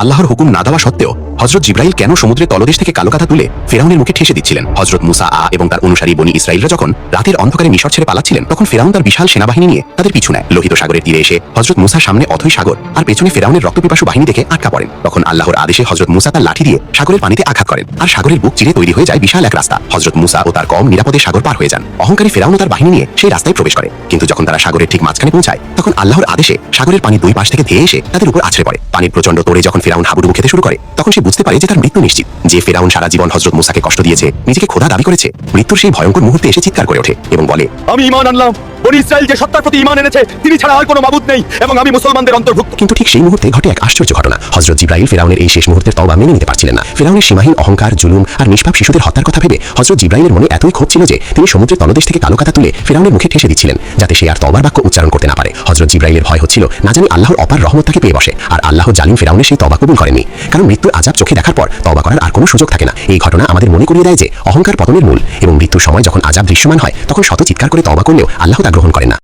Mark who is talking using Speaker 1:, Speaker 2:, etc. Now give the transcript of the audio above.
Speaker 1: আল্লাহর হুকুম না দেওয়া সত্ত্বেও হযরত জিবরাইল কেন সমুদ্রের তলদেশ থেকে কালো কাঁথা তুলে ফেরাউনের মুখে ঠেসে দিচ্ছিলেন? হযরত মুসা এবং তার অনুসারী বনী ইসরাইলরা যখন রাতের অন্ধকারে মিশর ছেড়ে পালাচ্ছিলেন, তখন ফেরাউন তার বিশাল সেনাবাহিনী নিয়ে তাদের পিছু নেয়। লোহিত সাগরের তীরে এসে হযরত মুসার সামনে অথই সাগর আর পেছনে ফেরাউনের রক্তপিপাসু বাহিনী দেখে আটকা পড়েন। তখন আল্লাহর আদেশে হযরত মুসা তার লাঠি দিয়ে সাগরের পানিতে আঘাত করেন আর সাগরের বুক চিরে তৈরি হয়ে যায় বিশাল এক রাস্তা। হযরত মুসা ও তার কওম নিরাপদে সাগর পার হয়ে যান। অহংকারী ফেরাউন ও তার বাহিনী নিয়ে সেই রাস্তায় প্রবেশ করে, কিন্তু যখন তারা সাগরের ঠিক মাঝখানে পৌঁছায়, তখন আল্লাহর আদেশে সাগরের পানি দুই পাশ থেকে ধেয়ে এসে তাদের উপর আছড়ে পড়ে। পানির প্রচন্ড তোড়ে যখন ফেরাউন হাবুডুবু খেতে শুরু করে, তখন সে বুঝতে পারে যে তার মৃত্যু নিশ্চিত। যে ফেরাউন সারা জীবন হযরত মুসাকে কষ্ট দিয়েছে, নিজেকে খোদা দাবি করেছে, মৃত্যুর সেই ভয়ঙ্কর মুহূর্তে এসে চিৎকার করে ওঠে এবং বলে,
Speaker 2: আমি ঈমান আনলাম, বনী ইসরাইল যে সত্তার প্রতি ঈমান এনেছে তিনি ছাড়া আর কোনো মাবুদ নেই এবং আমি মুসলমানদের অন্তর্ভুক্ত।
Speaker 1: কিন্তু ঠিক সেই মুহূর্তে ঘটে এক আশ্চর্য ঘটনা। হযরত জিবরাইল ফেরাউনের এই শেষ মুহূর্তের তওবা মেনে নিতে পারছিলেন না। ফেরাউনের সীমাহীন অহংকার, জুলুম আর নিষ্পাপ শিশুদের হত্যার কথা ভেবে হযরত জিবরাইলের মনে এতই ক্ষোভ ছিল যে তিনি সমুদ্রের তলদেশ থেকে কালো কাঁথা তুলে ফেরাউনের মুখে ঠেসে দিচ্ছিলেন, যাতে সে আর তওবার বাক্য উচ্চারণ করতে না পারে। হযরত জিবরাইলের ভয় হচ্ছিল না জানি আল্লাহর অপার রহমত তাকে পেয়ে বসে আর আল্লাহ জালিম ফেরাউনের সেই তওবা কবুল করেননি, কারণ মৃত্যুর আযাব চোখে দেখার পর তওবা করার আর কোনো সুযোগ থাকে না। এই ঘটনা আমাদের মনে করিয়ে দেয় যে অহংকার পতনের মূল এবং মৃত্যুর সময় যখন আযাব দৃশ্যমান হয়, তখন শত চিৎকার করে তওবা করলেও আল্লাহ তা গ্রহণ করেন না।